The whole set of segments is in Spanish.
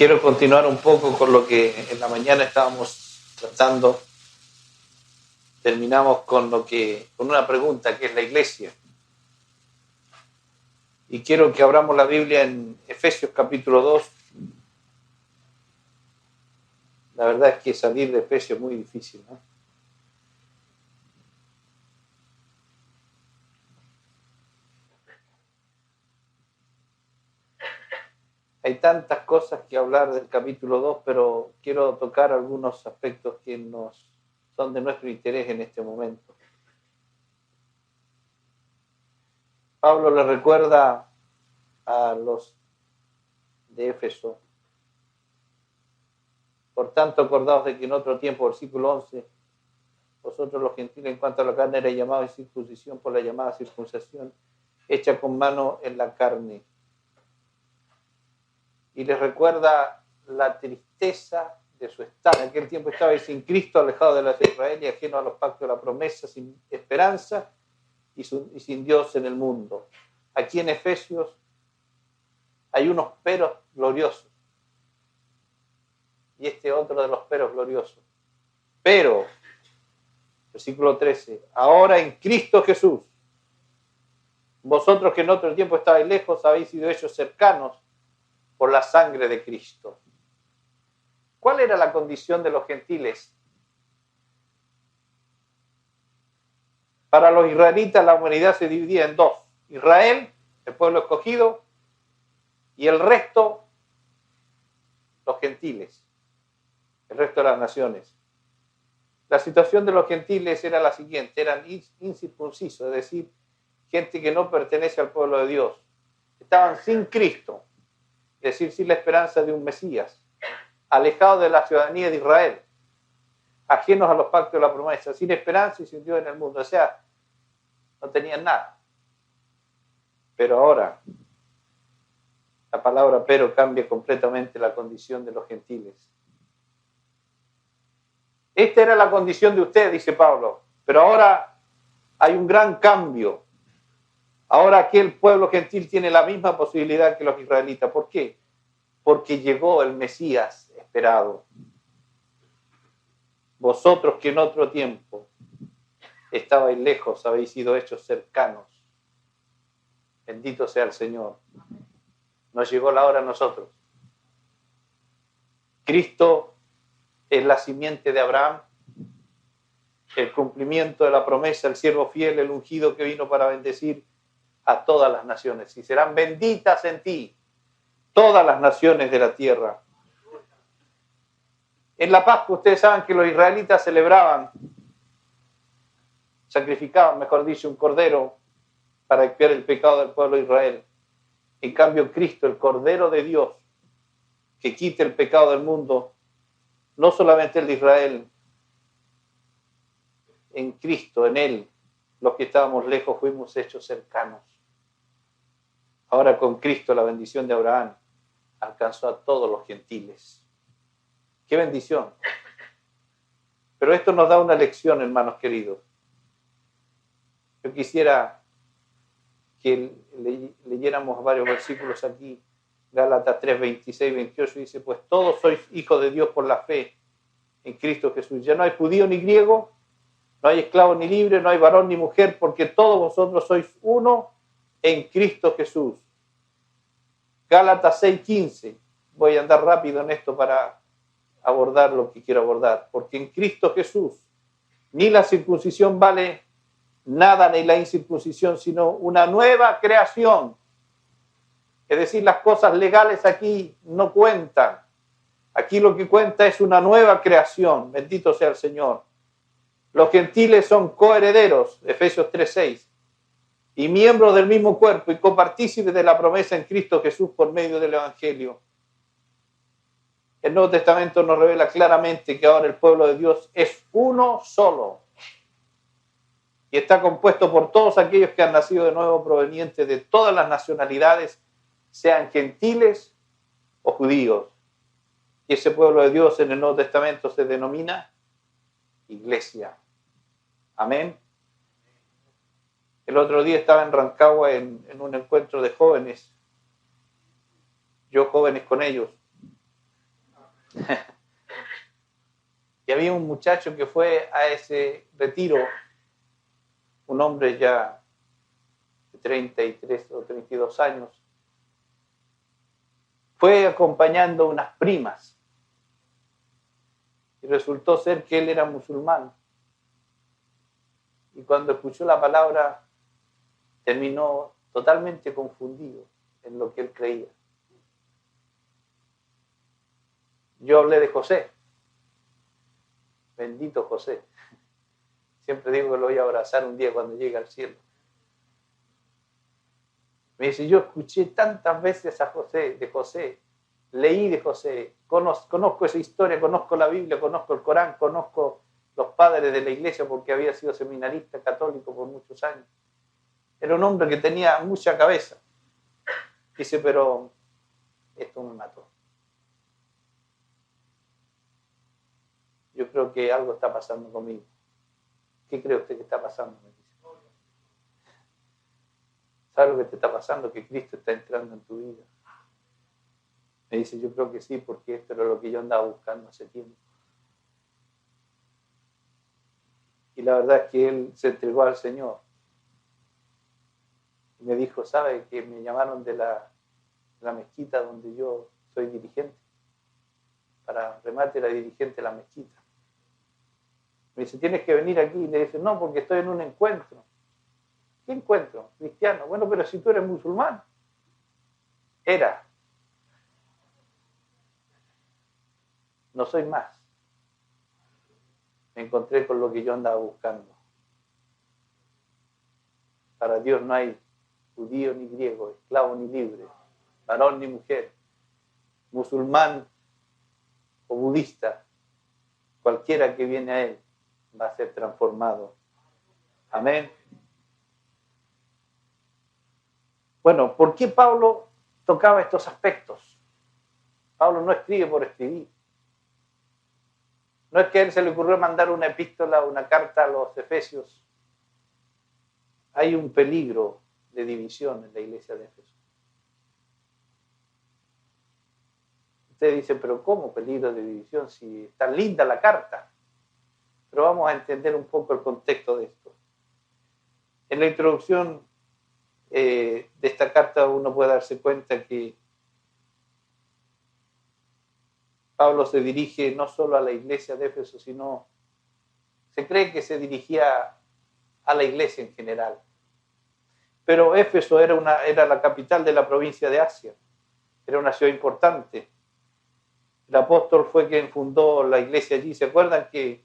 Quiero continuar un poco con lo que en la mañana estábamos tratando. Terminamos con una pregunta que es la iglesia. Y quiero que abramos la Biblia en Efesios capítulo 2. La verdad es que salir de Efesios es muy difícil, ¿no? Hay tantas cosas que hablar del capítulo 2, pero quiero tocar algunos aspectos que son de nuestro interés en este momento. Pablo le recuerda a los de Éfeso: por tanto, acordaos de que en otro tiempo, versículo 11, vosotros los gentiles en cuanto a la carne erais llamados circuncisión por la llamada circuncisión hecha con mano en la carne. Y les recuerda la tristeza de su estado. En aquel tiempo estabais sin Cristo, alejados de la de Israel y ajenos a los pactos de la promesa, sin esperanza y sin Dios en el mundo. Aquí en Efesios hay unos peros gloriosos. Y este otro de los peros gloriosos. Pero, versículo 13, ahora en Cristo Jesús, vosotros que en otro tiempo estabais lejos, habéis sido hechos cercanos por la sangre de Cristo. ¿Cuál era la condición de los gentiles? Para los israelitas la humanidad se dividía en dos: Israel, el pueblo escogido, y el resto, los gentiles, el resto de las naciones. La situación de los gentiles era la siguiente: eran incircuncisos, es decir, gente que no pertenece al pueblo de Dios. Estaban sin Cristo, es decir, sin la esperanza de un Mesías, alejados de la ciudadanía de Israel, ajenos a los pactos de la promesa, sin esperanza y sin Dios en el mundo. O sea, no tenían nada. Pero ahora, la palabra pero cambia completamente la condición de los gentiles. Esta era la condición de ustedes, dice Pablo, pero ahora hay un gran cambio. Ahora aquel pueblo gentil tiene la misma posibilidad que los israelitas. ¿Por qué? Porque llegó el Mesías esperado. Vosotros que en otro tiempo estabais lejos, habéis sido hechos cercanos. Bendito sea el Señor. Nos llegó la hora a nosotros. Cristo es la simiente de Abraham, el cumplimiento de la promesa, el siervo fiel, el ungido que vino para bendecir a todas las naciones. Y serán benditas en ti todas las naciones de la tierra. En la Pascua ustedes saben que los israelitas sacrificaban, mejor dicho, un cordero para expiar el pecado del pueblo de Israel. En cambio, Cristo, el Cordero de Dios, que quita el pecado del mundo, no solamente el de Israel, en Cristo, en Él, los que estábamos lejos fuimos hechos cercanos. Ahora con Cristo la bendición de Abraham alcanzó a todos los gentiles. ¡Qué bendición! Pero esto nos da una lección, hermanos queridos. Yo quisiera que leyéramos varios versículos aquí. Gálatas 3, 26, 28 dice: pues todos sois hijos de Dios por la fe en Cristo Jesús. Ya no hay judío ni griego, no hay esclavo ni libre, no hay varón ni mujer, porque todos vosotros sois uno en Cristo Jesús. Gálatas 6, 15. Voy a andar rápido en esto para abordar lo que quiero abordar. Porque en Cristo Jesús ni la circuncisión vale nada, ni la incircuncisión, sino una nueva creación. Es decir, las cosas legales aquí no cuentan. Aquí lo que cuenta es una nueva creación. Bendito sea el Señor. Los gentiles son coherederos, Efesios 3:6, y miembros del mismo cuerpo y copartícipes de la promesa en Cristo Jesús por medio del Evangelio. El Nuevo Testamento nos revela claramente que ahora el pueblo de Dios es uno solo y está compuesto por todos aquellos que han nacido de nuevo, provenientes de todas las nacionalidades, sean gentiles o judíos. Y ese pueblo de Dios en el Nuevo Testamento se denomina iglesia. Amén. El otro día estaba en Rancagua en un encuentro de jóvenes, yo jóvenes con ellos, Y había un muchacho que fue a ese retiro, un hombre ya de 33 o 32 años, fue acompañando unas primas y resultó ser que él era musulmán. Y cuando escuchó la palabra, terminó totalmente confundido en lo que él creía. Yo hablé de José. Bendito José. Siempre digo que lo voy a abrazar un día cuando llegue al cielo. Me dice, yo escuché tantas veces a José, de José, leí de José, conozco esa historia, conozco la Biblia, conozco el Corán, conozco los padres de la iglesia porque había sido seminarista católico por muchos años. Era un hombre que tenía mucha cabeza. Dice, pero esto me mató. Yo creo que algo está pasando conmigo. ¿Qué cree usted que está pasando? Me dice. ¿Sabe lo que te está pasando? Que Cristo está entrando en tu vida. Me dice, yo creo que sí, porque esto era lo que yo andaba buscando hace tiempo. Y la verdad es que él se entregó al Señor. Y me dijo, ¿sabe que me llamaron de la mezquita donde yo soy dirigente? Para remate era dirigente de la mezquita. Me dice, tienes que venir aquí. Y le dice, no, porque estoy en un encuentro. ¿Qué encuentro? Cristiano. Bueno, pero si tú eres musulmán. Era. No soy más. Me encontré con lo que yo andaba buscando. Para Dios no hay judío ni griego, esclavo ni libre, varón ni mujer, musulmán o budista. Cualquiera que viene a Él va a ser transformado. Amén. Bueno, ¿por qué Pablo tocaba estos aspectos? Pablo no escribe por escribir. No es que a él se le ocurrió mandar una epístola, una carta a los Efesios. Hay un peligro de división en la iglesia de Éfeso. Usted dice, pero ¿cómo peligro de división si está linda la carta? Pero vamos a entender un poco el contexto de esto. En la introducción de esta carta uno puede darse cuenta que Pablo se dirige no solo a la iglesia de Éfeso, sino se cree que se dirigía a la iglesia en general. Pero Éfeso era la capital de la provincia de Asia, era una ciudad importante. El apóstol fue quien fundó la iglesia allí. ¿Se acuerdan que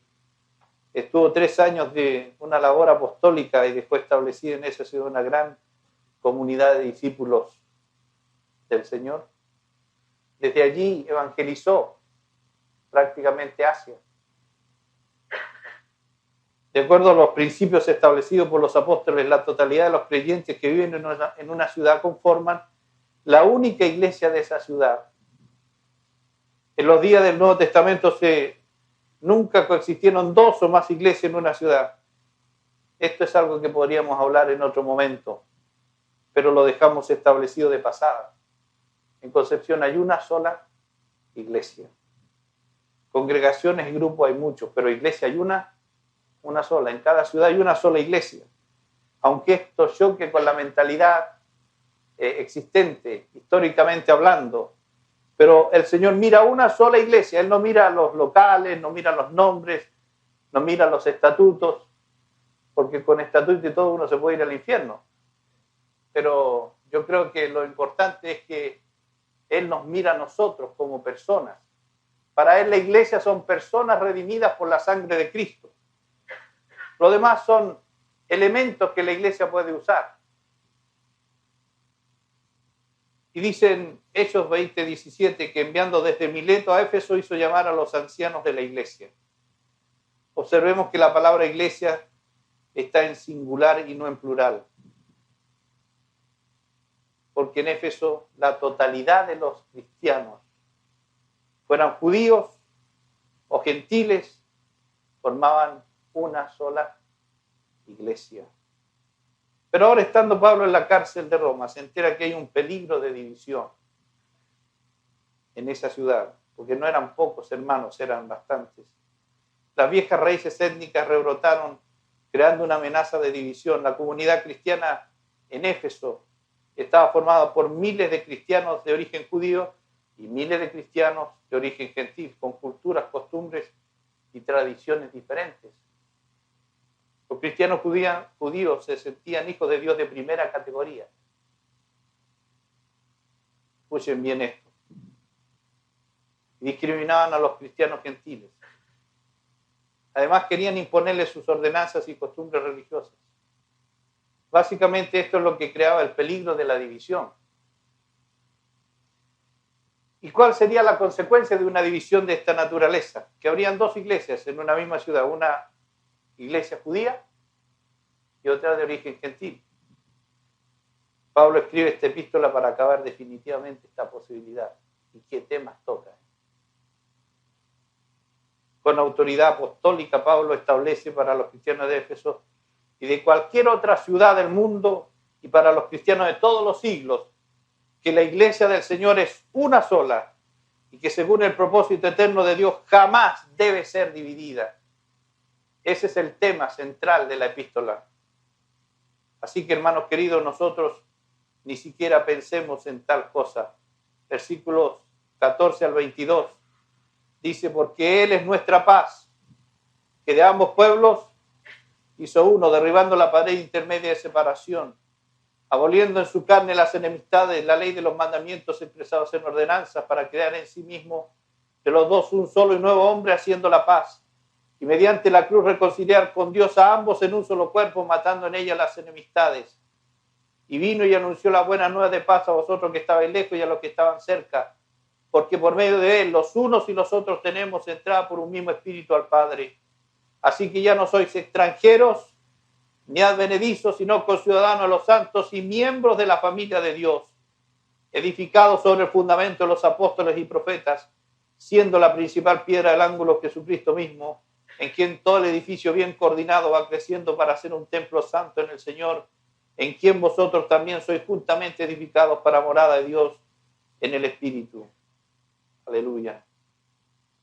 estuvo 3 años de una labor apostólica y después establecida en esa ciudad una gran comunidad de discípulos del Señor? Desde allí evangelizó prácticamente Asia. De acuerdo a los principios establecidos por los apóstoles, la totalidad de los creyentes que viven en una ciudad conforman la única iglesia de esa ciudad. En los días del Nuevo Testamento nunca coexistieron 2 o más iglesias en una ciudad. Esto es algo que podríamos hablar en otro momento, pero lo dejamos establecido de pasada. En Concepción hay una sola iglesia. Congregaciones y grupos hay muchos, pero iglesia hay una sola. En cada ciudad hay una sola iglesia. Aunque esto choque con la mentalidad existente, históricamente hablando, pero el Señor mira una sola iglesia. Él no mira los locales, no mira los nombres, no mira los estatutos, porque con estatutos y todo uno se puede ir al infierno. Pero yo creo que lo importante es que Él nos mira a nosotros como personas. Para Él la iglesia son personas redimidas por la sangre de Cristo. Lo demás son elementos que la iglesia puede usar. Y dicen Hechos 20:17 que enviando desde Mileto a Éfeso hizo llamar a los ancianos de la iglesia. Observemos que la palabra iglesia está en singular y no en plural. Porque en Éfeso la totalidad de los cristianos, fueran judíos o gentiles, formaban una sola iglesia. Pero ahora, estando Pablo en la cárcel de Roma, se entera que hay un peligro de división en esa ciudad. porque no eran pocos hermanos, eran bastantes. Las viejas raíces étnicas rebrotaron, creando una amenaza de división. La comunidad cristiana en Éfeso estaba formada por miles de cristianos de origen judío y miles de cristianos de origen gentil, con culturas, costumbres y tradiciones diferentes. Los cristianos judíos se sentían hijos de Dios de primera categoría. Escuchen bien esto. Discriminaban a los cristianos gentiles. Además, querían imponerles sus ordenanzas y costumbres religiosas. Básicamente, esto es lo que creaba el peligro de la división. ¿Y cuál sería la consecuencia de una división de esta naturaleza? Que habrían dos iglesias en una misma ciudad, una iglesia judía y otra de origen gentil. Pablo escribe esta epístola para acabar definitivamente esta posibilidad. ¿Y qué temas toca? Con autoridad apostólica, Pablo establece para los cristianos de Éfeso y de cualquier otra ciudad del mundo y para los cristianos de todos los siglos que la iglesia del Señor es una sola y que según el propósito eterno de Dios jamás debe ser dividida. Ese es el tema central de la epístola. Así que, hermanos queridos, nosotros ni siquiera pensemos en tal cosa. Versículos 14 al 22 dice, porque Él es nuestra paz, que de ambos pueblos hizo uno, derribando la pared intermedia de separación, aboliendo en su carne las enemistades, la ley de los mandamientos expresados en ordenanzas, para crear en sí mismo de los dos un solo y nuevo hombre, haciendo la paz, y mediante la cruz reconciliar con Dios a ambos en un solo cuerpo, matando en ella las enemistades. Y vino y anunció la buena nueva de paz a vosotros que estabais lejos y a los que estaban cerca, porque por medio de Él los unos y los otros tenemos entrada por un mismo espíritu al Padre. Así que ya no sois extranjeros ni advenedizos, sino conciudadanos de los santos y miembros de la familia de Dios, edificados sobre el fundamento de los apóstoles y profetas, siendo la principal piedra del ángulo Jesucristo mismo, en quien todo el edificio bien coordinado va creciendo para ser un templo santo en el Señor, en quien vosotros también sois juntamente edificados para morada de Dios en el Espíritu. Aleluya.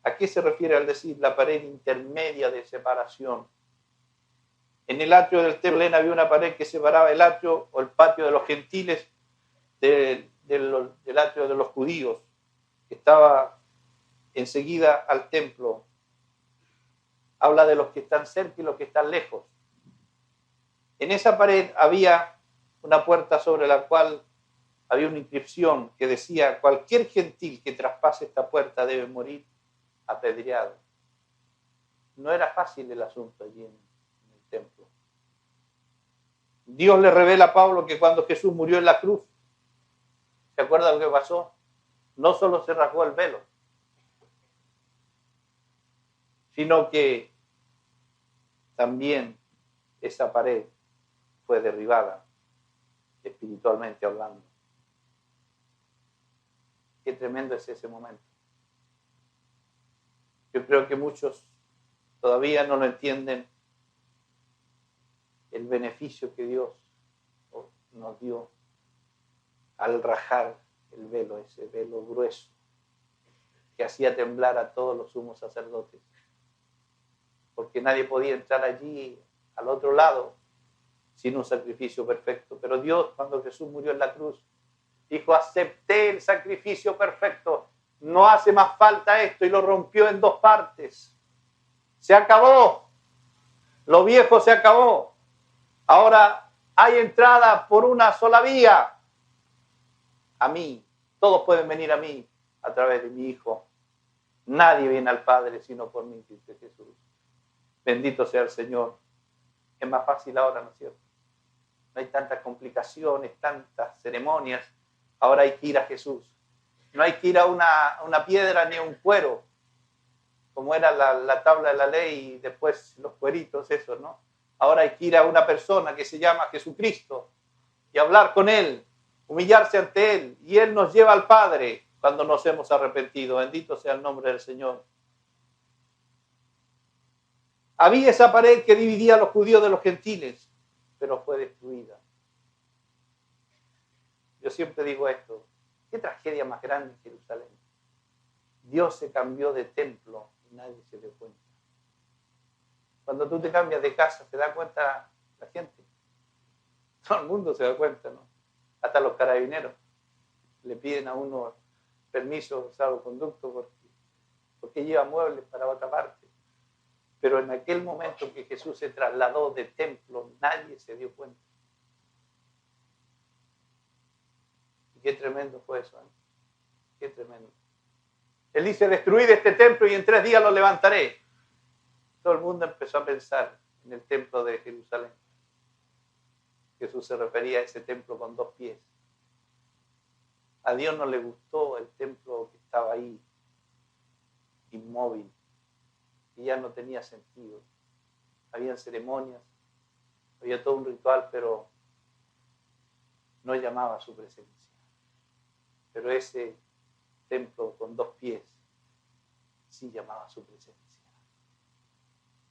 ¿A qué se refiere al decir la pared intermedia de separación? En el atrio del templo había una pared que separaba el atrio o el patio de los gentiles del atrio de los judíos, que estaba enseguida al templo. Habla de los que están cerca y los que están lejos. En esa pared había una puerta sobre la cual había una inscripción que decía: cualquier gentil que traspase esta puerta debe morir apedreado. No era fácil el asunto allí en el templo. Dios le revela a Pablo que cuando Jesús murió en la cruz, ¿se acuerda lo que pasó? No solo se rasgó el velo, sino que también esa pared fue derribada, espiritualmente hablando. Qué tremendo es ese momento. Yo creo que muchos todavía no lo entienden, el beneficio que Dios nos dio al rajar el velo, ese velo grueso que hacía temblar a todos los sumos sacerdotes, porque nadie podía entrar allí al otro lado sin un sacrificio perfecto. Pero Dios, cuando Jesús murió en la cruz, dijo: acepté el sacrificio perfecto, no hace más falta esto, y lo rompió en dos partes. Se acabó, lo viejo se acabó, ahora hay entrada por una sola vía, a mí. Todos pueden venir a mí a través de mi Hijo. Nadie viene al Padre sino por mí, dice Jesús. Bendito sea el Señor. Es más fácil ahora, ¿no es cierto? No hay tantas complicaciones, tantas ceremonias. Ahora hay que ir a Jesús. No hay que ir a una piedra ni a un cuero, como era la tabla de la ley y después los cueritos, esos, ¿no? Ahora hay que ir a una persona que se llama Jesucristo y hablar con Él, humillarse ante Él, y Él nos lleva al Padre cuando nos hemos arrepentido. Bendito sea el nombre del Señor. Había esa pared que dividía a los judíos de los gentiles, pero fue destruida. Yo siempre digo esto: qué tragedia más grande en Jerusalén. Dios se cambió de templo y nadie se dio cuenta. Cuando tú te cambias de casa, ¿se da cuenta la gente? Todo el mundo se da cuenta, ¿no? Hasta los carabineros le piden a uno permiso de salvoconducto porque lleva muebles para otra parte. Pero en aquel momento que Jesús se trasladó de templo, nadie se dio cuenta. Y qué tremendo fue eso, ¿eh? Qué tremendo. Él dice, destruid este templo y en 3 días lo levantaré. Todo el mundo empezó a pensar en el templo de Jerusalén. Jesús se refería a ese templo con 2 pies. A Dios no le gustó el templo que estaba ahí, inmóvil, y ya no tenía sentido. Habían ceremonias, había todo un ritual, pero no llamaba a su presencia. Pero ese templo con 2 pies sí llamaba a su presencia.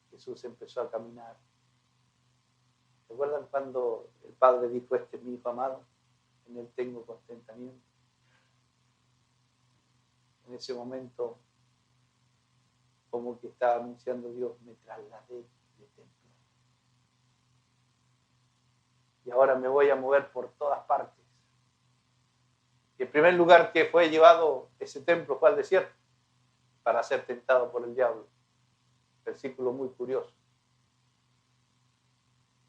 Jesús empezó a caminar. ¿Recuerdan cuando el Padre dijo, este es mi Hijo amado, en él tengo contentamiento? En ese momento, como que estaba anunciando Dios, me trasladé de templo. Y ahora me voy a mover por todas partes. Y el primer lugar que fue llevado ese templo fue al desierto, para ser tentado por el diablo. Versículo muy curioso.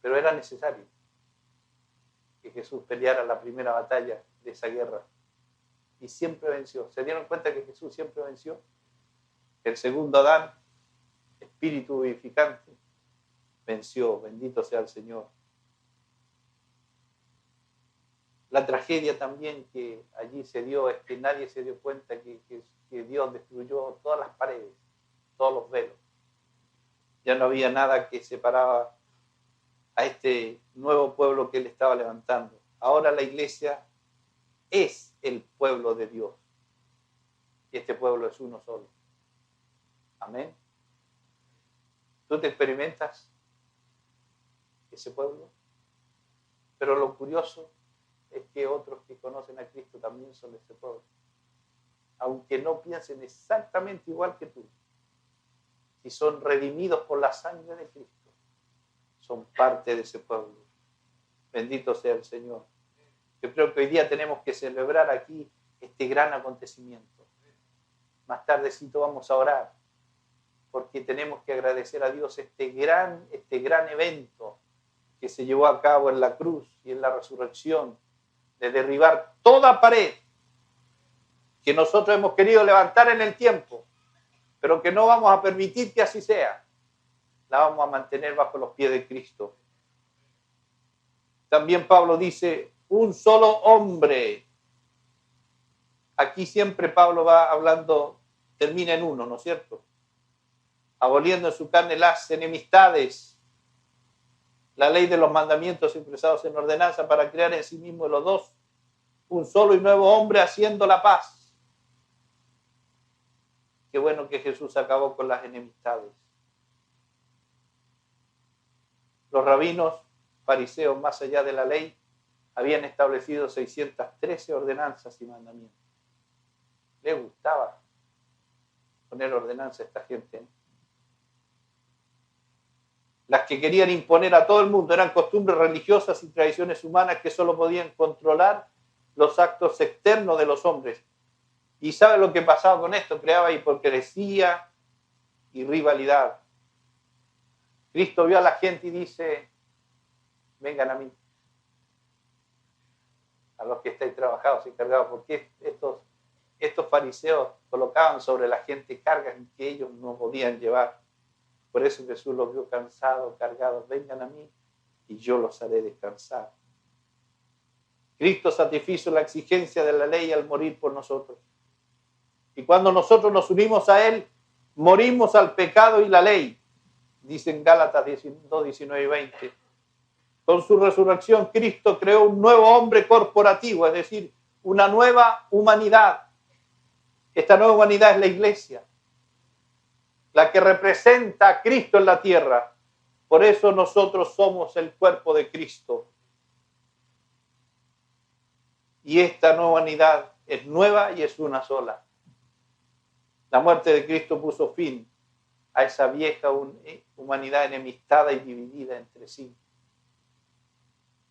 Pero era necesario que Jesús peleara la primera batalla de esa guerra. Y siempre venció. ¿Se dieron cuenta que Jesús siempre venció? El segundo Adán, espíritu vivificante, venció. Bendito sea el Señor. La tragedia también que allí se dio es que nadie se dio cuenta que Dios destruyó todas las paredes, todos los velos. Ya no había nada que separaba a este nuevo pueblo que él estaba levantando. Ahora la iglesia es el pueblo de Dios. Y este pueblo es uno solo. Amén. ¿Tú te experimentas ese pueblo? Pero lo curioso es que otros que conocen a Cristo también son de ese pueblo. Aunque no piensen exactamente igual que tú. Si son redimidos por la sangre de Cristo, son parte de ese pueblo. Bendito sea el Señor. Yo creo que hoy día tenemos que celebrar aquí este gran acontecimiento. Más tardecito vamos a orar, porque tenemos que agradecer a Dios este gran evento que se llevó a cabo en la cruz y en la resurrección, de derribar toda pared que nosotros hemos querido levantar en el tiempo, pero que no vamos a permitir que así sea. La vamos a mantener bajo los pies de Cristo. También Pablo dice, un solo hombre. Aquí siempre Pablo va hablando, termina en uno, ¿no es cierto? Aboliendo en su carne las enemistades, la ley de los mandamientos expresados en ordenanza para crear en sí mismo los dos, un solo y nuevo hombre haciendo la paz. Qué bueno que Jesús acabó con las enemistades. Los rabinos fariseos, más allá de la ley, habían establecido 613 ordenanzas y mandamientos. Les gustaba poner ordenanzas a esta gente, ¿eh? Las que querían imponer a todo el mundo eran costumbres religiosas y tradiciones humanas que solo podían controlar los actos externos de los hombres. ¿Y sabe lo que pasaba con esto? Creaba hipocresía y rivalidad. Cristo vio a la gente y dice, vengan a mí, a los que estáis trabajados y cargados, porque estos fariseos colocaban sobre la gente cargas que ellos no podían llevar. Por eso Jesús los vio cansados, cargados, vengan a mí y yo los haré descansar. Cristo satisfizo la exigencia de la ley al morir por nosotros. Y cuando nosotros nos unimos a Él, morimos al pecado y la ley. Dicen Gálatas 2, 19 y 20. Con su resurrección, Cristo creó un nuevo hombre corporativo, es decir, una nueva humanidad. Esta nueva humanidad es la iglesia, la que representa a Cristo en la tierra. Por eso nosotros somos el cuerpo de Cristo. Y esta nueva humanidad es nueva y es una sola. La muerte de Cristo puso fin a esa vieja humanidad enemistada y dividida entre sí.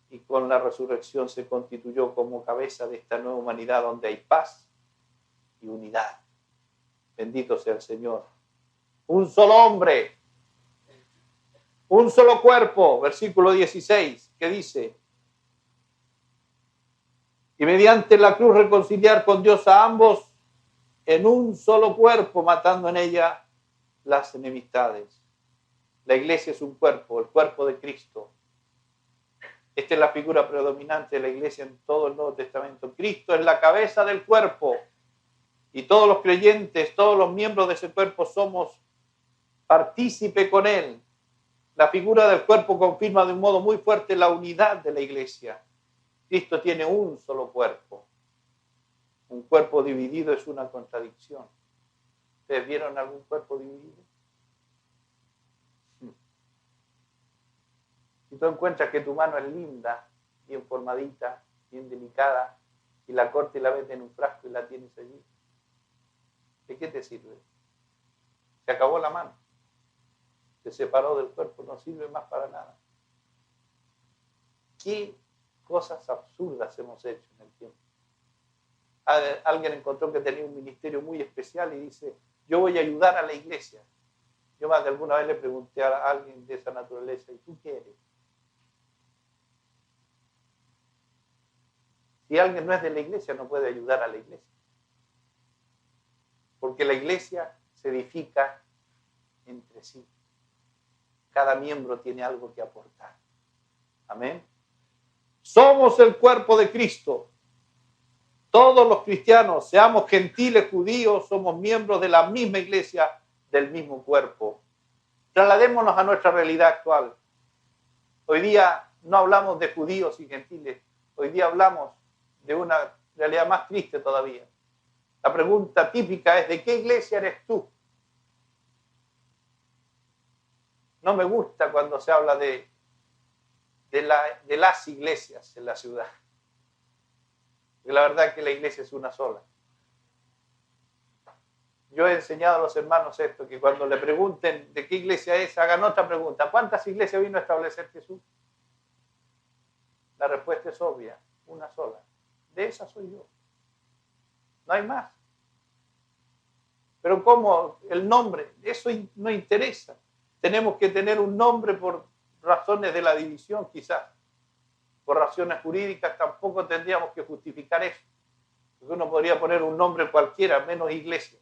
Y con la resurrección se constituyó como cabeza de esta nueva humanidad donde hay paz y unidad. Bendito sea el Señor. Un solo hombre, un solo cuerpo, versículo 16, que dice: y mediante la cruz reconciliar con Dios a ambos en un solo cuerpo, matando en ella las enemistades. La iglesia es un cuerpo, el cuerpo de Cristo. Esta es la figura predominante de la iglesia en todo el Nuevo Testamento. Cristo es la cabeza del cuerpo y todos los creyentes, todos los miembros de ese cuerpo somos partícipe con Él. La figura del cuerpo confirma de un modo muy fuerte la unidad de la iglesia. Cristo tiene un solo cuerpo. Un cuerpo dividido es una contradicción. ¿Ustedes vieron algún cuerpo dividido? Si tú encuentras que tu mano es linda, bien formadita, bien delicada, y la cortas y la metes en un frasco y la tienes allí, ¿de qué te sirve? Se acabó la mano. Se separó del cuerpo, no sirve más para nada. ¿Qué cosas absurdas hemos hecho en el tiempo? Alguien encontró que tenía un ministerio muy especial y dice: yo voy a ayudar a la iglesia. Yo más de alguna vez le pregunté a alguien de esa naturaleza: ¿y tú qué eres? Si alguien no es de la iglesia, no puede ayudar a la iglesia. Porque la iglesia se edifica entre sí. Cada miembro tiene algo que aportar. Amén. Somos el cuerpo de Cristo. Todos los cristianos, seamos gentiles, judíos, somos miembros de la misma iglesia, del mismo cuerpo. Trasladémonos a nuestra realidad actual. Hoy día no hablamos de judíos y gentiles. Hoy día hablamos de una realidad más triste todavía. La pregunta típica es: ¿de qué iglesia eres tú? No me gusta cuando se habla de las iglesias en la ciudad. Porque la verdad es que la iglesia es una sola. Yo he enseñado a los hermanos esto, que cuando le pregunten de qué iglesia es, hagan otra pregunta: ¿cuántas iglesias vino a establecer Jesús? La respuesta es obvia: una sola. De esa soy yo. No hay más. Pero ¿cómo? El nombre, eso no interesa. Tenemos que tener un nombre por razones de la división, quizás. Por razones jurídicas tampoco tendríamos que justificar eso. Porque uno podría poner un nombre cualquiera, menos iglesia.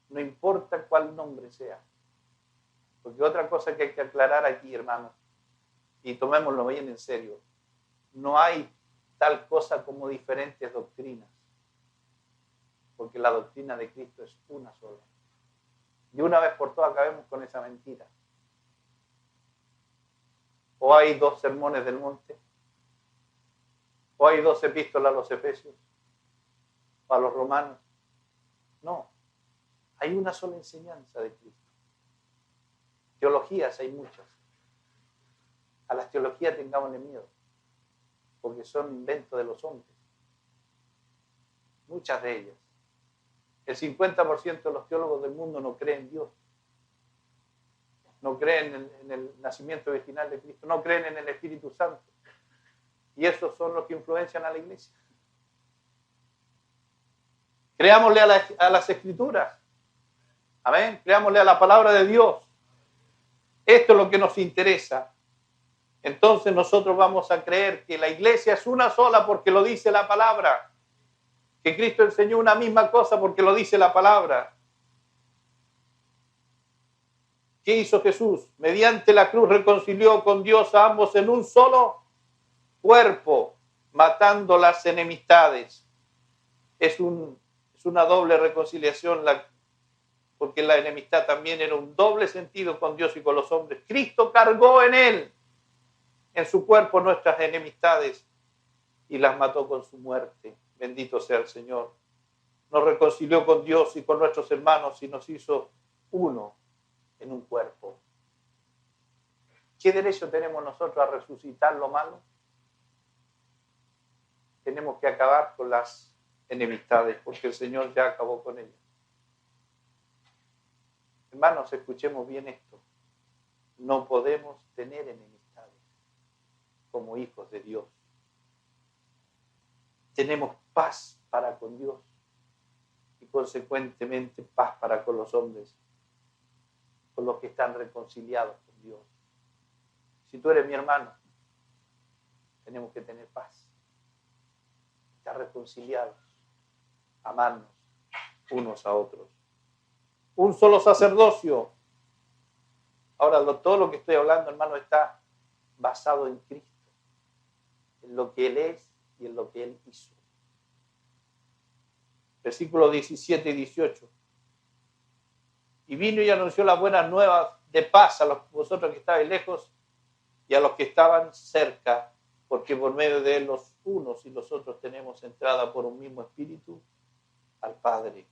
No importa cuál nombre sea. Porque otra cosa que hay que aclarar aquí, hermanos, y tomémoslo bien en serio: no hay tal cosa como diferentes doctrinas, porque la doctrina de Cristo es una sola. Y una vez por todas acabemos con esa mentira. O hay dos sermones del monte, o hay dos epístolas a los Efesios, o a los romanos. No, hay una sola enseñanza de Cristo. Teologías hay muchas. A las teologías tengámosle miedo, porque son inventos de los hombres. Muchas de ellas. El 50% de los teólogos del mundo no creen en Dios. No creen en el nacimiento virginal de Cristo. No creen en el Espíritu Santo. Y esos son los que influencian a la iglesia. Creámosle a las Escrituras. Amén. Creámosle a la palabra de Dios. Esto es lo que nos interesa. Entonces nosotros vamos a creer que la iglesia es una sola porque lo dice la palabra. Que Cristo enseñó una misma cosa porque lo dice la palabra. ¿Qué hizo Jesús? Mediante la cruz reconcilió con Dios a ambos en un solo cuerpo, matando las enemistades. Es una doble reconciliación, porque la enemistad también era un doble sentido con Dios y con los hombres. Cristo cargó en él, en su cuerpo, nuestras enemistades y las mató con su muerte. Bendito sea el Señor. Nos reconcilió con Dios y con nuestros hermanos y nos hizo uno en un cuerpo. ¿Qué derecho tenemos nosotros a resucitar lo malo? tenemos que acabar con las enemistades, porque el Señor ya acabó con ellas. Hermanos, escuchemos bien esto. No podemos tener enemistades como hijos de Dios. Tenemos paz para con Dios y consecuentemente paz para con los hombres, con los que están reconciliados con Dios. Si tú eres mi hermano, tenemos que tener paz, estar reconciliados, amarnos unos a otros. Un solo sacerdocio. Ahora, todo lo que estoy hablando, hermano, está basado en Cristo, en lo que Él es y en lo que Él hizo. Versículos 17 y 18. Y vino y anunció las buenas nuevas de paz a vosotros que estabais lejos y a los que estaban cerca, porque por medio de Él los unos y los otros tenemos entrada por un mismo espíritu al Padre.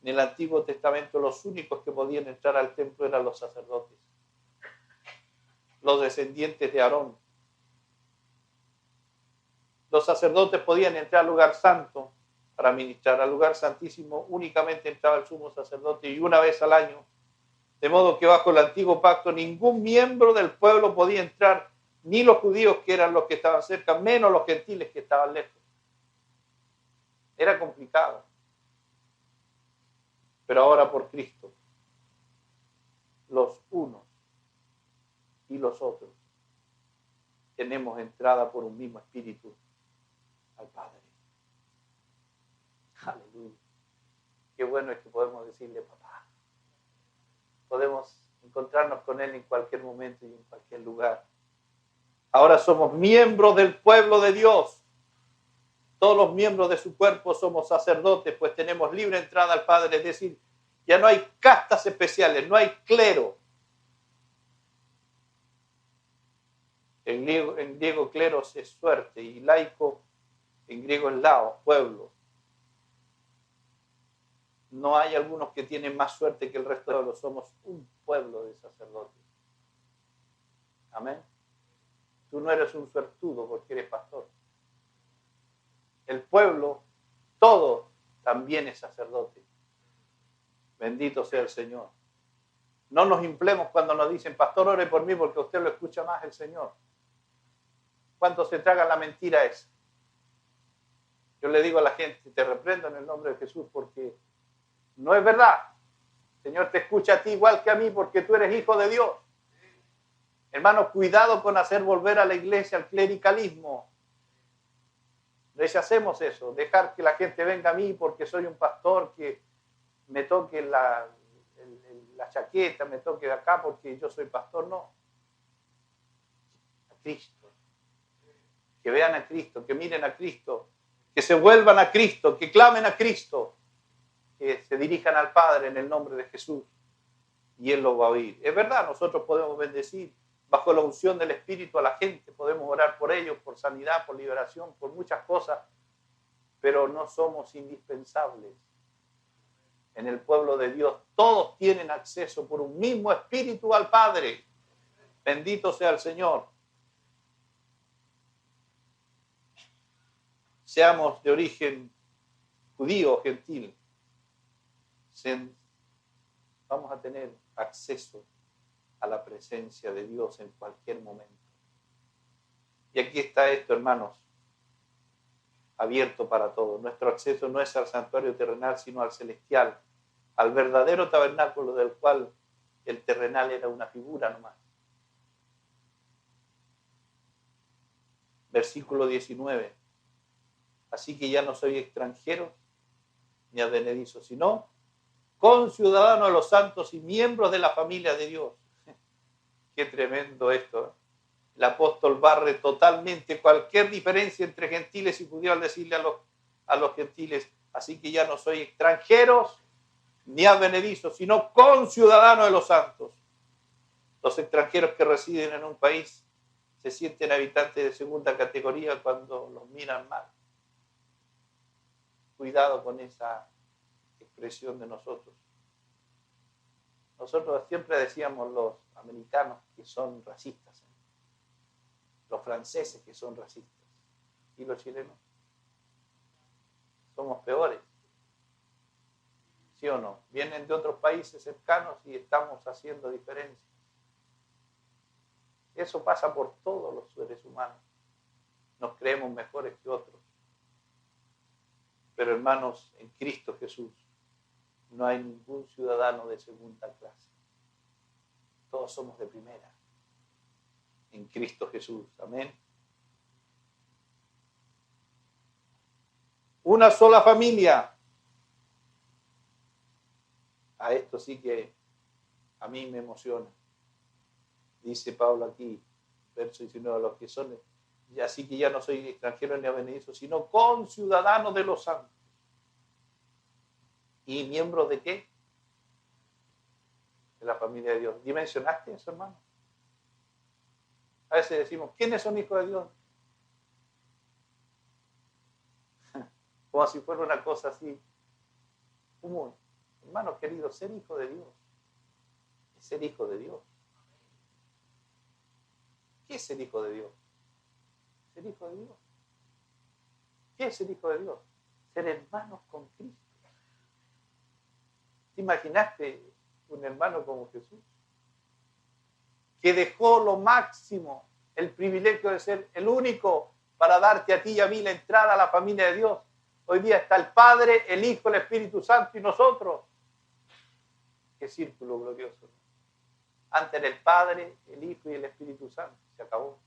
En el Antiguo Testamento los únicos que podían entrar al templo eran los sacerdotes, los descendientes de Aarón. Los sacerdotes podían entrar al lugar santo para ministrar. Al lugar santísimo únicamente entraba el sumo sacerdote y una vez al año. De modo que bajo el antiguo pacto ningún miembro del pueblo podía entrar, ni los judíos que eran los que estaban cerca, menos los gentiles que estaban lejos. Era complicado. Pero ahora por Cristo, los unos y los otros tenemos entrada por un mismo espíritu al Padre. Aleluya. Qué bueno es que podemos decirle papá. Podemos encontrarnos con Él en cualquier momento y en cualquier lugar. Ahora somos miembros del pueblo de Dios. Todos los miembros de su cuerpo somos sacerdotes, pues tenemos libre entrada al Padre. Es decir, ya no hay castas especiales, no hay clero. En griego cleros es suerte y laico en griego es lao, pueblo. No hay algunos que tienen más suerte que el resto de los. Somos un pueblo de sacerdotes. Amén. Tú no eres un suertudo porque eres pastor. El pueblo, todo, también es sacerdote. Bendito sea el Señor. No nos inflemos cuando nos dicen, pastor, ore por mí porque usted lo escucha más el Señor. ¿Cuántos se tragan la mentira esa? Yo le digo a la gente, te reprendo en el nombre de Jesús porque no es verdad. El Señor te escucha a ti igual que a mí porque tú eres hijo de Dios. Hermanos, cuidado con hacer volver a la iglesia al clericalismo. Rechacemos eso, dejar que la gente venga a mí porque soy un pastor, que me toque la chaqueta, me toque de acá porque yo soy pastor. No. A Cristo. Que vean a Cristo, que miren a Cristo, que se vuelvan a Cristo, que clamen a Cristo, que se dirijan al Padre en el nombre de Jesús y Él lo va a oír. Es verdad, nosotros podemos bendecir bajo la unción del Espíritu a la gente, podemos orar por ellos, por sanidad, por liberación, por muchas cosas, pero no somos indispensables. En el pueblo de Dios todos tienen acceso por un mismo Espíritu al Padre. Bendito sea el Señor. Seamos de origen judío o gentil, vamos a tener acceso a la presencia de Dios en cualquier momento. Y aquí está esto, hermanos, abierto para todos. Nuestro acceso no es al santuario terrenal, sino al celestial, al verdadero tabernáculo del cual el terrenal era una figura nomás. Versículo 19. Así que ya no soy extranjero ni advenedizo, sino conciudadano de los santos y miembros de la familia de Dios. Qué tremendo esto, ¿eh? El apóstol barre totalmente cualquier diferencia entre gentiles y judíos al decirle a los gentiles, así que ya no soy extranjeros ni advenedizos, sino conciudadano de los santos. Los extranjeros que residen en un país se sienten habitantes de segunda categoría cuando los miran mal. Cuidado con esa expresión de nosotros. Nosotros siempre decíamos los americanos que son racistas, los franceses que son racistas, y los chilenos. somos peores. ¿Sí o no? Vienen de otros países cercanos y estamos haciendo diferencias. Eso pasa por todos los seres humanos. Nos creemos mejores que otros. Pero hermanos, en Cristo Jesús no hay ningún ciudadano de segunda clase. Todos somos de primera. En Cristo Jesús. Amén. Una sola familia. A esto sí que a mí me emociona. Dice Pablo aquí, verso 19, a los que son, y así que ya no soy extranjero ni avenedizo, sino conciudadano de los santos. ¿Y miembros de qué? De la familia de Dios. ¿Dimensionaste eso, hermano? A veces decimos, ¿quiénes son hijos de Dios? Como si fuera una cosa así común. Hermano querido, ser hijo de Dios es ser hijo de Dios. ¿Qué es ser hijo de Dios? Ser hijo de Dios. ¿Qué es ser hijo de Dios? Ser hermanos con Cristo. ¿Te imaginaste un hermano como Jesús? Que dejó lo máximo, el privilegio de ser el único para darte a ti y a mí la entrada a la familia de Dios. Hoy día está el Padre, el Hijo, el Espíritu Santo y nosotros. Qué círculo glorioso. Antes era el Padre, el Hijo y el Espíritu Santo. Se acabó.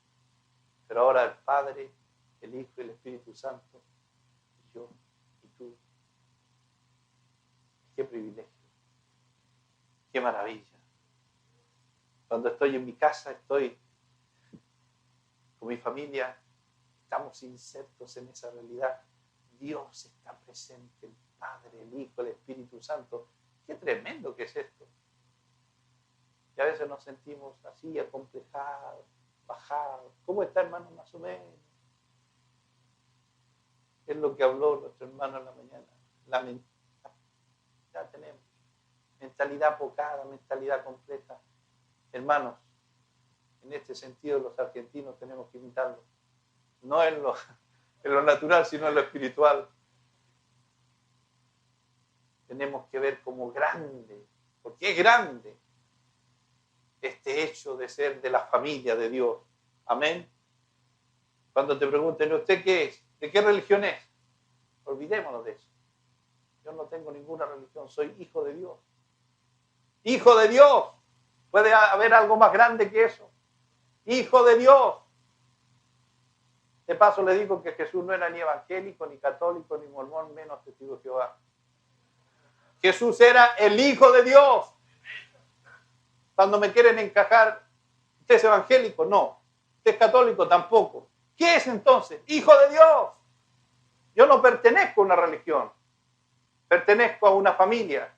Pero ahora el Padre, el Hijo y el Espíritu Santo. Y yo y tú. Qué privilegio. Qué maravilla. Cuando estoy en mi casa, estoy con mi familia, estamos insertos en esa realidad. Dios está presente, el Padre, el Hijo, el Espíritu Santo. Qué tremendo que es esto. Y a veces nos sentimos así, acomplejados, bajados. ¿Cómo está, hermano? Más o menos. Es lo que habló nuestro hermano en la mañana. Ya tenemos mentalidad apocada, mentalidad completa. Hermanos, en este sentido los argentinos tenemos que imitarlo. No en lo natural, sino en lo espiritual. Tenemos que ver como grande, porque es grande este hecho de ser de la familia de Dios. Amén. Cuando te pregunten, ¿usted qué es? ¿De qué religión es? Olvidémonos de eso. Yo no tengo ninguna religión, soy hijo de Dios. Hijo de Dios. ¿Puede haber algo más grande que eso? Hijo de Dios. De paso le digo que Jesús no era ni evangélico, ni católico, ni mormón, menos testigo de Jehová. Jesús era el Hijo de Dios. Cuando me quieren encajar, ¿usted es evangélico? No. ¿Usted es católico? Tampoco. ¿Qué es entonces? Hijo de Dios. Yo no pertenezco a una religión. Pertenezco a una familia.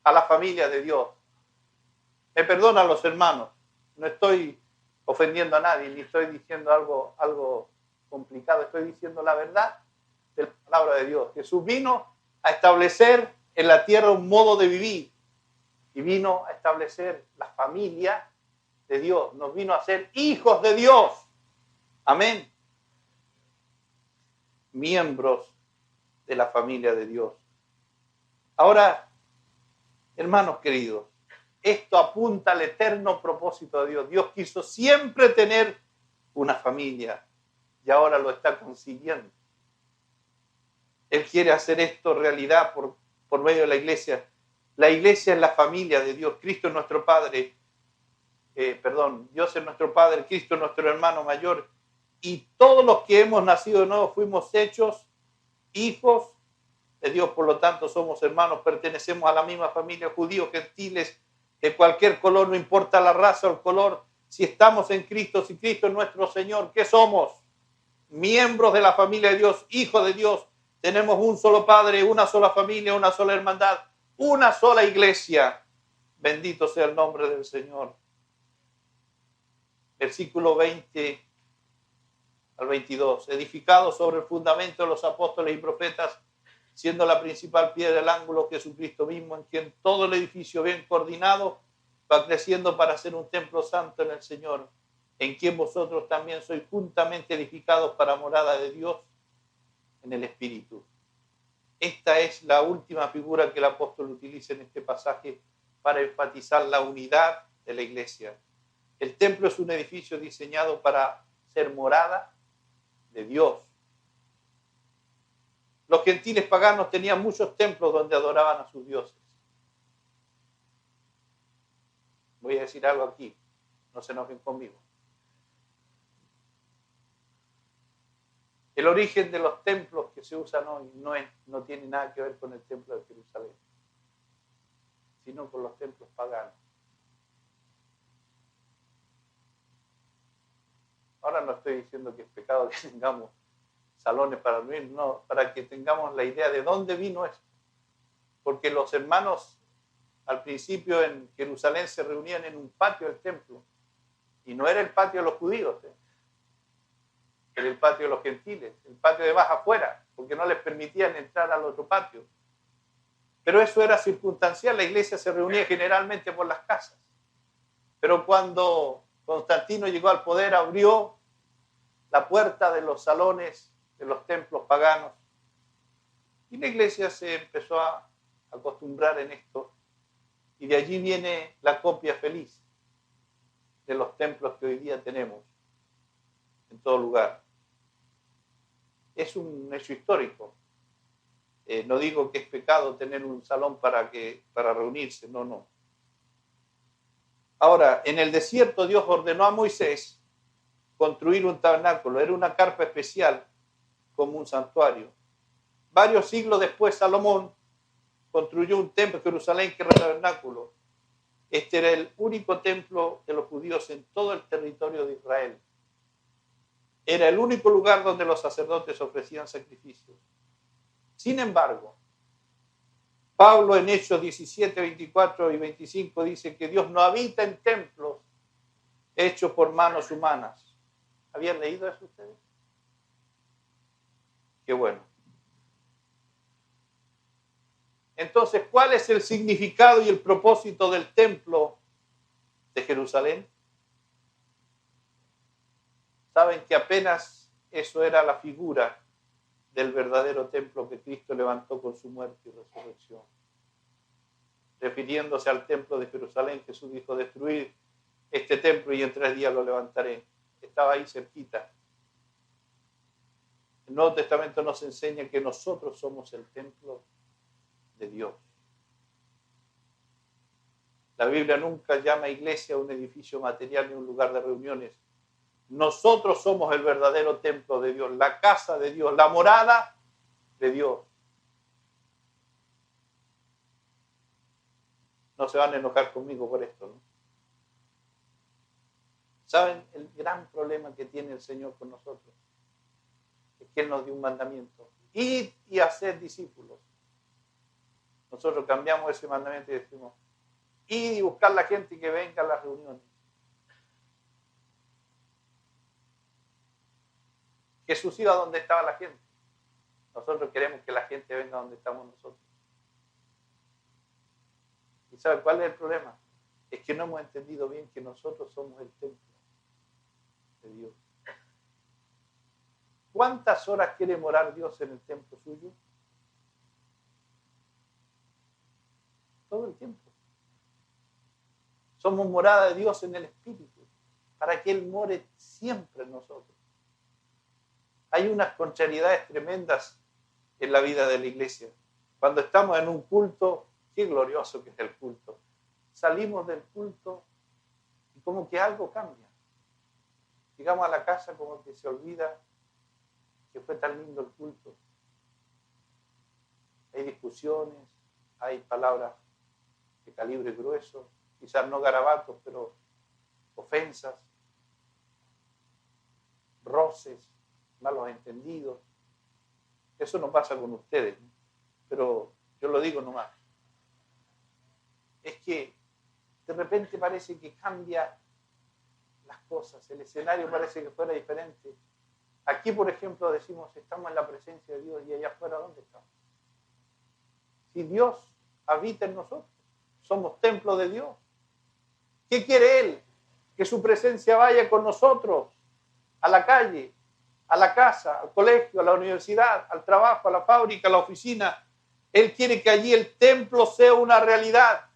A la familia de Dios. Me perdonan los hermanos. No estoy ofendiendo a nadie, ni estoy diciendo algo complicado. Estoy diciendo la verdad de la palabra de Dios. Jesús vino a establecer en la tierra un modo de vivir. Y vino a establecer la familia de Dios. Nos vino a ser hijos de Dios. Amén. Miembros de la familia de Dios. Ahora, hermanos queridos, esto apunta al eterno propósito de Dios. Dios quiso siempre tener una familia y ahora lo está consiguiendo. Él quiere hacer esto realidad por medio de la iglesia. La iglesia es la familia de Dios. Cristo es nuestro Padre. Dios es nuestro Padre. Cristo es nuestro hermano mayor. Y todos los que hemos nacido de nuevo fuimos hechos hijos de Dios. Por lo tanto, somos hermanos. Pertenecemos a la misma familia. Judíos, gentiles, de cualquier color, no importa la raza o el color. Si estamos en Cristo, si Cristo es nuestro Señor, ¿qué somos? Miembros de la familia de Dios, hijos de Dios. Tenemos un solo Padre, una sola familia, una sola hermandad, una sola iglesia. Bendito sea el nombre del Señor. Versículo 20 al 22. Edificado sobre el fundamento de los apóstoles y profetas, siendo la principal piedra del ángulo Jesucristo mismo, en quien todo el edificio bien coordinado va creciendo para ser un templo santo en el Señor, en quien vosotros también sois juntamente edificados para morada de Dios en el Espíritu. Esta es la última figura que el apóstol utiliza en este pasaje para enfatizar la unidad de la iglesia. El templo es un edificio diseñado para ser morada de Dios. Los gentiles paganos tenían muchos templos donde adoraban a sus dioses. Voy a decir algo aquí, no se enojen conmigo. El origen de los templos que se usan hoy no tiene nada que ver con el templo de Jerusalén, sino con los templos paganos. Ahora no estoy diciendo que es pecado que tengamos salones para reunir, no, para que tengamos la idea de dónde vino esto. Porque los hermanos al principio en Jerusalén se reunían en un patio del templo, y no era el patio de los judíos, era el patio de los gentiles, el patio de más afuera, porque no les permitían entrar al otro patio. Pero eso era circunstancial, la iglesia se reunía generalmente por las casas. Pero cuando Constantino llegó al poder, abrió la puerta de los salones de los templos paganos, y la iglesia se empezó a acostumbrar en esto, y de allí viene la copia feliz de los templos que hoy día tenemos en todo lugar. Es un hecho histórico. No digo que es pecado tener un salón para reunirse, no. Ahora, en el desierto Dios ordenó a Moisés construir un tabernáculo. Era una carpa especial como un santuario. Varios siglos después Salomón construyó un templo en Jerusalén que era el tabernáculo. Este era el único templo de los judíos en todo el territorio de Israel. Era el único lugar donde los sacerdotes ofrecían sacrificios. Sin embargo, Pablo en Hechos 17, 24 y 25 dice que Dios no habita en templos hechos por manos humanas. ¿Habían leído eso ustedes? Qué bueno. Entonces, ¿cuál es el significado y el propósito del templo de Jerusalén? Saben que apenas eso era la figura del verdadero templo que Cristo levantó con su muerte y resurrección. Refiriéndose al templo de Jerusalén, Jesús dijo: destruir este templo y en 3 días lo levantaré. Estaba ahí cerquita. El Nuevo Testamento nos enseña que nosotros somos el templo de Dios. La Biblia nunca llama iglesia a un edificio material ni un lugar de reuniones. Nosotros somos el verdadero templo de Dios, la casa de Dios, la morada de Dios. No se van a enojar conmigo por esto, ¿no? ¿Saben el gran problema que tiene el Señor con nosotros? Es que Él nos dio un mandamiento: id y haced discípulos. Nosotros cambiamos ese mandamiento y decimos: id y buscar la gente que venga a las reuniones. Jesús iba donde estaba la gente. Nosotros queremos que la gente venga donde estamos nosotros. ¿Y saben cuál es el problema? Es que no hemos entendido bien que nosotros somos el templo de Dios. ¿Cuántas horas quiere morar Dios en el templo suyo? Todo el tiempo. Somos morada de Dios en el Espíritu, para que Él more siempre en nosotros. Hay unas contrariedades tremendas en la vida de la iglesia. Cuando estamos en un culto, qué glorioso que es el culto. Salimos del culto y como que algo cambia. Llegamos a la casa como que se olvida que fue tan lindo el culto. Hay discusiones, hay palabras de calibre grueso, quizás no garabatos, pero ofensas, roces, malos entendidos. Eso no pasa con ustedes, ¿no? Pero yo lo digo nomás. Es que de repente parece que cambia las cosas, el escenario parece que fuera diferente. Aquí, por ejemplo, decimos: estamos en la presencia de Dios, y allá afuera, ¿dónde estamos? Si Dios habita en nosotros, somos templo de Dios. ¿Qué quiere Él? Que su presencia vaya con nosotros a la calle, a la casa, al colegio, a la universidad, al trabajo, a la fábrica, a la oficina. Él quiere que allí el templo sea una realidad.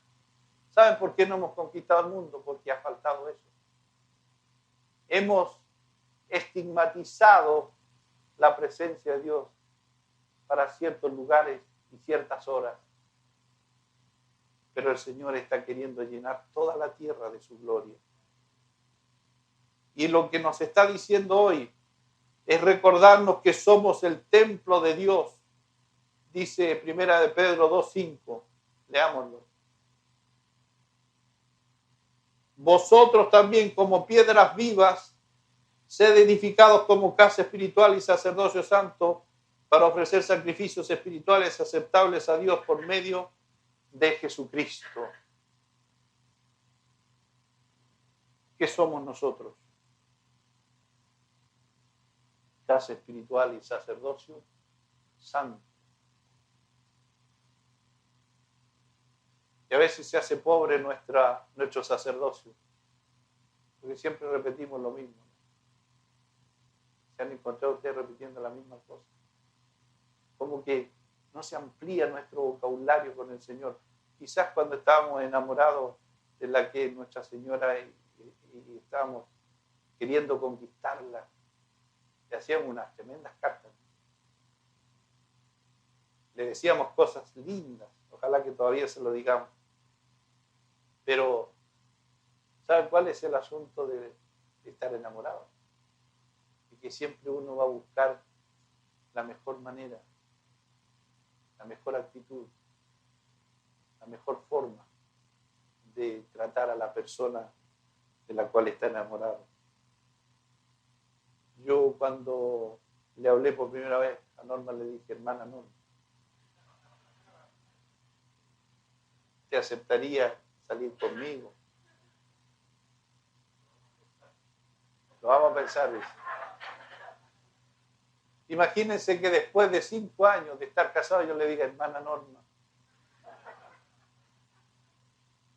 ¿Saben por qué no hemos conquistado el mundo? Porque ha faltado eso. Hemos estigmatizado la presencia de Dios para ciertos lugares y ciertas horas. Pero el Señor está queriendo llenar toda la tierra de su gloria. Y lo que nos está diciendo hoy es recordarnos que somos el templo de Dios. Dice 1 de Pedro 2:5. Leámoslo. Vosotros también, como piedras vivas, sed edificados como casa espiritual y sacerdocio santo para ofrecer sacrificios espirituales aceptables a Dios por medio de Jesucristo. ¿Qué somos nosotros? Casa espiritual y sacerdocio santo. Y a veces se hace pobre nuestro sacerdocio, porque siempre repetimos lo mismo. Se han encontrado ustedes repitiendo la misma cosa. Como que no se amplía nuestro vocabulario con el Señor. Quizás cuando estábamos enamorados de la que Nuestra Señora y estábamos queriendo conquistarla, le hacíamos unas tremendas cartas. Le decíamos cosas lindas, ojalá que todavía se lo digamos. Pero, ¿saben cuál es el asunto de estar enamorado? Y que siempre uno va a buscar la mejor manera, la mejor actitud, la mejor forma de tratar a la persona de la cual está enamorado. Yo cuando le hablé por primera vez a Norma le dije, hermana Norma, ¿te aceptaría salir conmigo? Lo vamos a pensar, dice. Imagínense que después de 5 años de estar casado yo le diga, hermana Norma,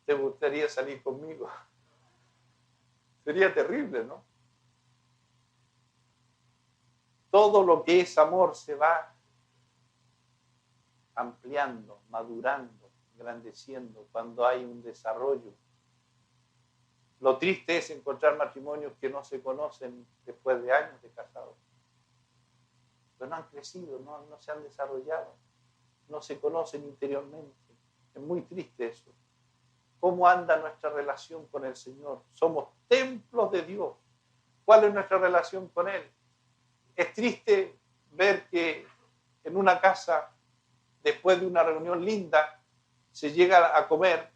¿te gustaría salir conmigo? Sería terrible, ¿no? Todo lo que es amor se va ampliando, madurando, engrandeciendo cuando hay un desarrollo. Lo triste es encontrar matrimonios que no se conocen después de años de casados. Pero no han crecido, no se han desarrollado, no se conocen interiormente. Es muy triste eso. ¿Cómo anda nuestra relación con el Señor? Somos templos de Dios. ¿Cuál es nuestra relación con Él? Es triste ver que en una casa, después de una reunión linda, se llega a comer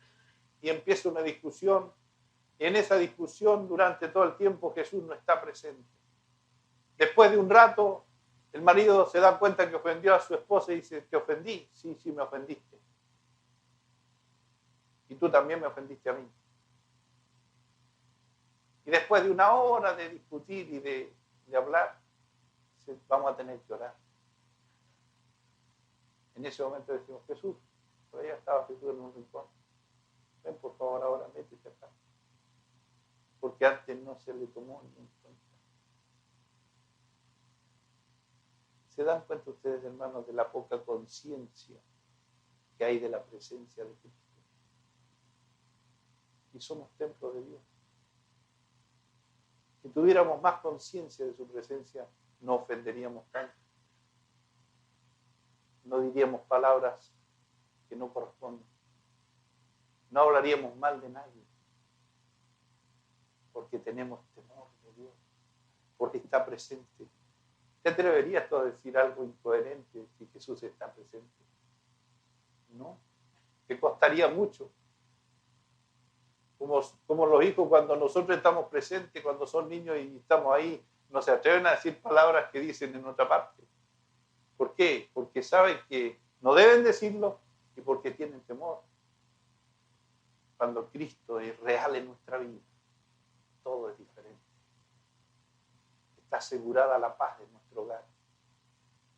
y empieza una discusión. Y en esa discusión, durante todo el tiempo, Jesús no está presente. Después de un rato, el marido se da cuenta que ofendió a su esposa y dice, ¿te ofendí? Sí, me ofendiste. Y tú también me ofendiste a mí. Y después de una hora de discutir y de hablar, vamos a tener que orar. En ese momento decimos, Jesús, todavía estaba Jesús en un rincón. Ven por favor ahora, métete acá. Porque antes no se le tomó ni en cuenta. ¿Se dan cuenta ustedes, hermanos, de la poca conciencia que hay de la presencia de Cristo? Y somos templo de Dios. Si tuviéramos más conciencia de su presencia, no ofenderíamos tanto. No diríamos palabras que no corresponden. No hablaríamos mal de nadie. Porque tenemos temor de Dios. Porque está presente. ¿Te atreverías tú a decir algo incoherente si Jesús está presente? No. Te costaría mucho. Como los hijos, cuando nosotros estamos presentes, cuando son niños y estamos ahí, no se atreven a decir palabras que dicen en otra parte. ¿Por qué? Porque saben que no deben decirlo y porque tienen temor. Cuando Cristo es real en nuestra vida, todo es diferente. Está asegurada la paz de nuestro hogar.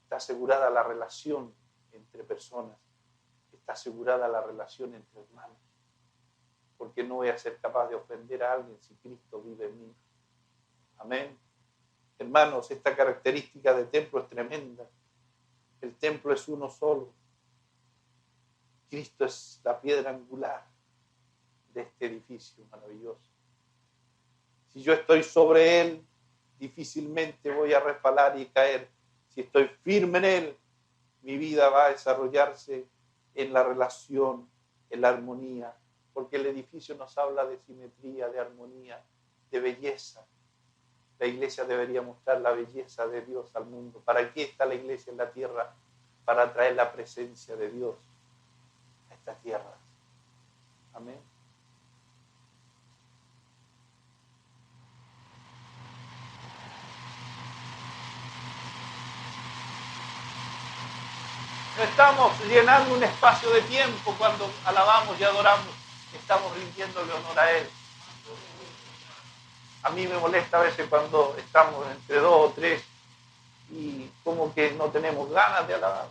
Está asegurada la relación entre personas. Está asegurada la relación entre hermanos. Porque no voy a ser capaz de ofender a alguien si Cristo vive en mí. Amén. Hermanos, esta característica de templo es tremenda. El templo es uno solo. Cristo es la piedra angular de este edificio maravilloso. Si yo estoy sobre Él, difícilmente voy a resbalar y caer. Si estoy firme en Él, mi vida va a desarrollarse en la relación, en la armonía, porque el edificio nos habla de simetría, de armonía, de belleza. La iglesia debería mostrar la belleza de Dios al mundo. ¿Para qué está la iglesia en la tierra? Para traer la presencia de Dios a esta tierra. Amén. No estamos llenando un espacio de tiempo cuando alabamos y adoramos. Estamos rindiéndole honor a Él. A mí me molesta a veces cuando estamos entre dos o tres y como que no tenemos ganas de alabar.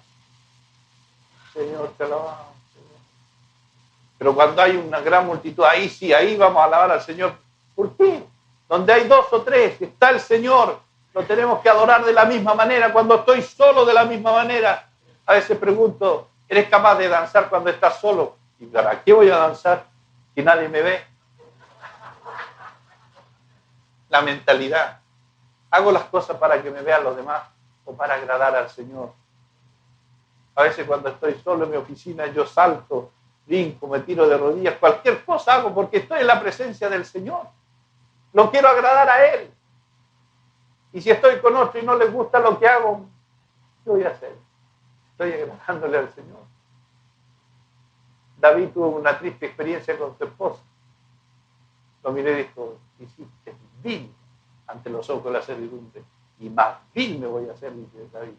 Señor, te alabamos, Señor. Pero cuando hay una gran multitud, ahí sí, ahí vamos a alabar al Señor. ¿Por qué? Donde hay dos o tres, está el Señor, lo tenemos que adorar de la misma manera. Cuando estoy solo, de la misma manera. A veces pregunto, ¿eres capaz de danzar cuando estás solo? ¿Y para qué voy a danzar si nadie me ve? La mentalidad. ¿Hago las cosas para que me vean los demás o para agradar al Señor? A veces cuando estoy solo en mi oficina, yo salto, brinco, me tiro de rodillas, cualquier cosa hago porque estoy en la presencia del Señor. Lo quiero agradar a Él. Y si estoy con otro y no les gusta lo que hago, ¿qué voy a hacer? Estoy agradándole al Señor. David tuvo una triste experiencia con su esposa. Lo miré y dijo, hiciste vil ante los ojos de la servidumbre. Y más vil me voy a hacer, dice David.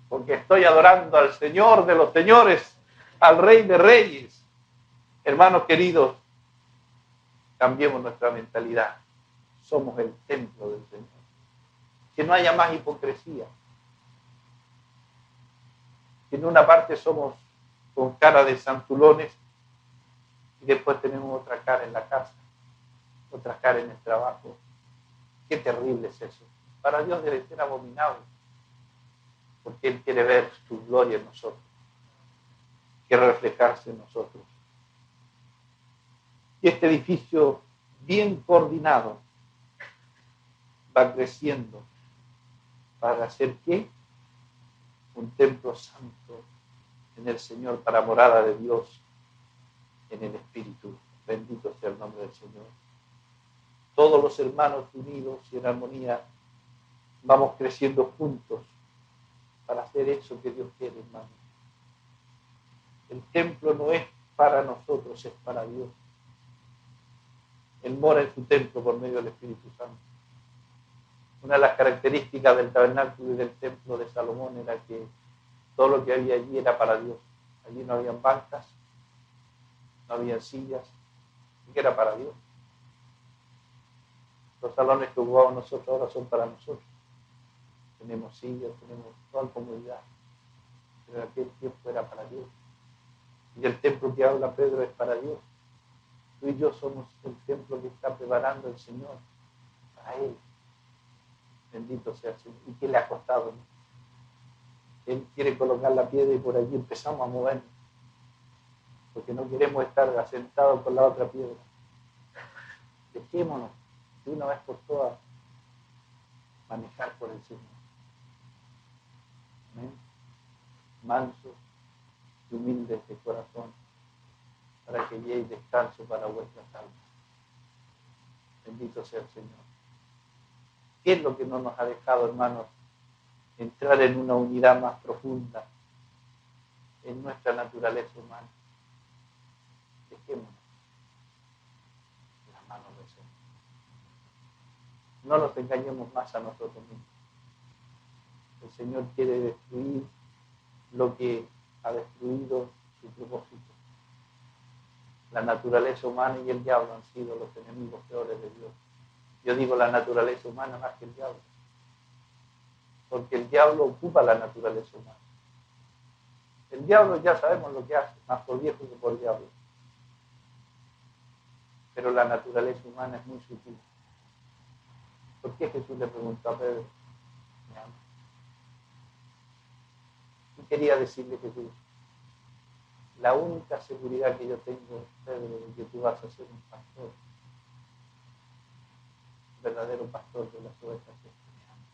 Porque estoy adorando al Señor de los señores, al Rey de reyes. Hermanos queridos, cambiemos nuestra mentalidad. Somos el templo del Señor. Que no haya más hipocresía. Que en una parte somos con cara de santulones y después tenemos otra cara en la casa, otra cara en el trabajo. Qué terrible es eso. Para Dios debe ser abominable, porque Él quiere ver su gloria en nosotros, quiere reflejarse en nosotros. Y este edificio bien coordinado va creciendo para hacer ¿qué? Un templo santo en el Señor, para morada de Dios en el Espíritu. Bendito sea el nombre del Señor. Todos los hermanos unidos y en armonía vamos creciendo juntos para hacer eso que Dios quiere, hermano. El templo no es para nosotros, es para Dios. Él mora en su templo por medio del Espíritu Santo. Una de las características del tabernáculo y del templo de Salomón era que todo lo que había allí era para Dios. Allí no habían bancas, no habían sillas, y que era para Dios. Los salones que ocupamos nosotros ahora son para nosotros. Tenemos sillas, tenemos toda comodidad. Pero aquel tiempo era para Dios. Y el templo que habla Pedro es para Dios. Tú y yo somos el templo que está preparando el Señor para Él. Bendito sea el Señor. ¿Y qué le ha costado? Él quiere colocar la piedra y por allí empezamos a movernos. Porque no queremos estar asentados con la otra piedra. Dejémonos de una vez por todas manejar por el Señor. ¿Amén? Mansos y humildes de corazón, para que llegue descanso para vuestras almas. Bendito sea el Señor. ¿Qué es lo que no nos ha dejado, hermanos, entrar en una unidad más profunda en nuestra naturaleza humana? Dejémonos las manos del Señor. No nos engañemos más a nosotros mismos. El Señor quiere destruir lo que ha destruido su propósito. La naturaleza humana y el diablo han sido los enemigos peores de Dios. Yo digo la naturaleza humana más que el diablo, porque el diablo ocupa la naturaleza humana. El diablo ya sabemos lo que hace, más por viejo que por diablo. Pero la naturaleza humana es muy sutil. ¿Por qué Jesús le preguntó a Pedro? ¿Me amas? Y quería decirle Jesús, la única seguridad que yo tengo, Pedro, es que tú vas a ser un pastor, un verdadero pastor de las ovejas que me amas.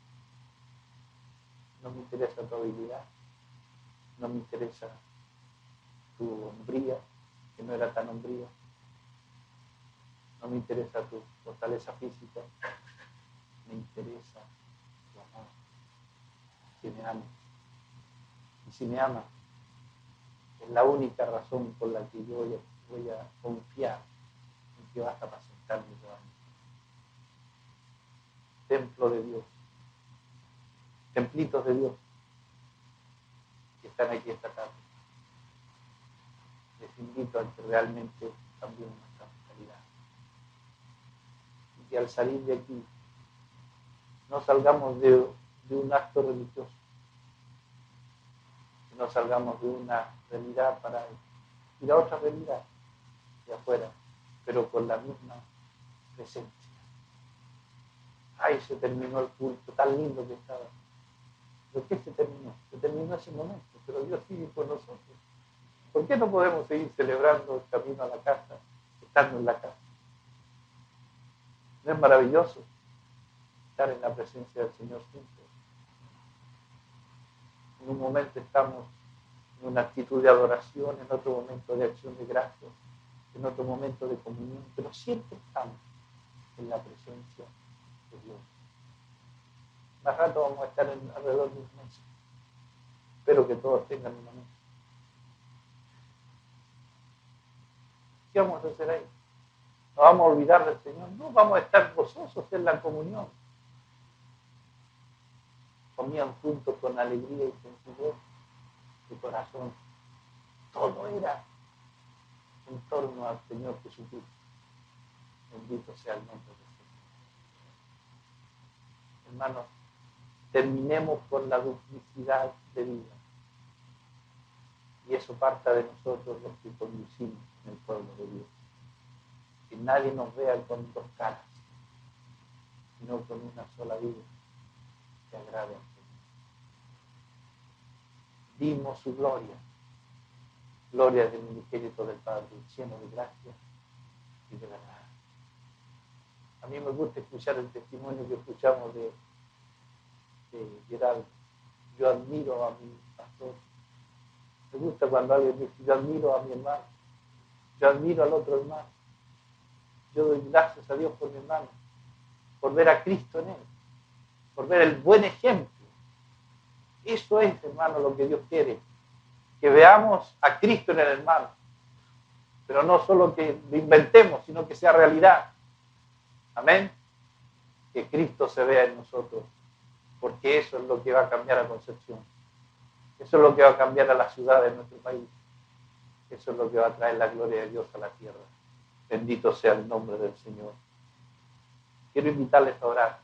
No me interesa tu habilidad, no me interesa tu hombría, que no era tan hombría, no me interesa tu fortaleza física, me interesa tu amor, que me ames. Y si me amas, es la única razón por la que yo voy a confiar en que vas a apacentar mi rebaño. Templo de Dios, templitos de Dios que están aquí esta tarde. Les invito a que realmente cambien nuestra mentalidad. Y que al salir de aquí no salgamos de un acto religioso, que no salgamos de una realidad para ir a otra realidad de afuera, pero con la misma presencia. Ay, se terminó el culto, tan lindo que estaba. ¿Por qué se terminó? Se terminó ese momento, pero Dios sigue con nosotros. ¿Por qué no podemos seguir celebrando el camino a la casa, estando en la casa? ¿No es maravilloso estar en la presencia del Señor siempre? En un momento estamos en una actitud de adoración, en otro momento de acción de gracias, en otro momento de comunión, pero siempre estamos en la presencia de Dios. Más rato vamos a estar alrededor de una mesa. Espero que todos tengan una mesa. ¿Qué vamos a hacer ahí? ¿Nos vamos a olvidar del Señor? No, vamos a estar gozosos en la comunión. Comían juntos con alegría y sencillez de corazón. Todo era en torno al Señor Jesucristo. Bendito sea el nombre del Señor. Hermanos, terminemos con la duplicidad de vida. Y eso parta de nosotros los que conducimos en el pueblo de Dios. Que nadie nos vea con dos caras, sino con una sola vida que agrade al Señor. Dimos su gloria, gloria del unigénito del Padre, lleno de gracia y de verdad. A mí me gusta escuchar el testimonio que escuchamos de Gerardo. Yo admiro a mi pastor. Me gusta cuando alguien dice, yo admiro a mi hermano, yo admiro al otro hermano. Yo doy gracias a Dios por mi hermano, por ver a Cristo en él, por ver el buen ejemplo. Eso es, hermano, lo que Dios quiere, que veamos a Cristo en el hermano, pero no solo que lo inventemos, sino que sea realidad. Amén. Que Cristo se vea en nosotros, porque eso es lo que va a cambiar a Concepción. Eso es lo que va a cambiar a la ciudad de nuestro país. Eso es lo que va a traer la gloria de Dios a la tierra. Bendito sea el nombre del Señor. Quiero invitarles a orar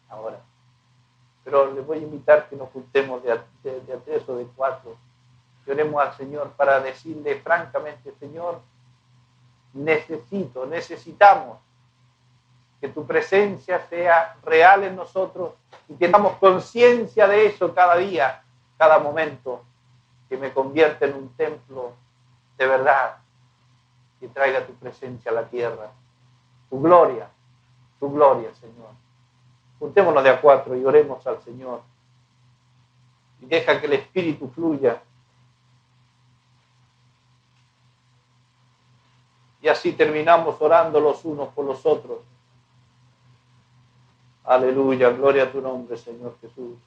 ahora. Pero les voy a invitar que nos juntemos de a 3 o de 4. Que oremos al Señor para decirle francamente, Señor, necesitamos que tu presencia sea real en nosotros y que tengamos conciencia de eso cada día, cada momento, que me convierta en un templo de verdad, que traiga tu presencia a la tierra, tu gloria, Señor. Juntémonos de a 4 y oremos al Señor. Y deja que el Espíritu fluya. Y así terminamos orando los unos por los otros. Aleluya, gloria a tu nombre, Señor Jesús.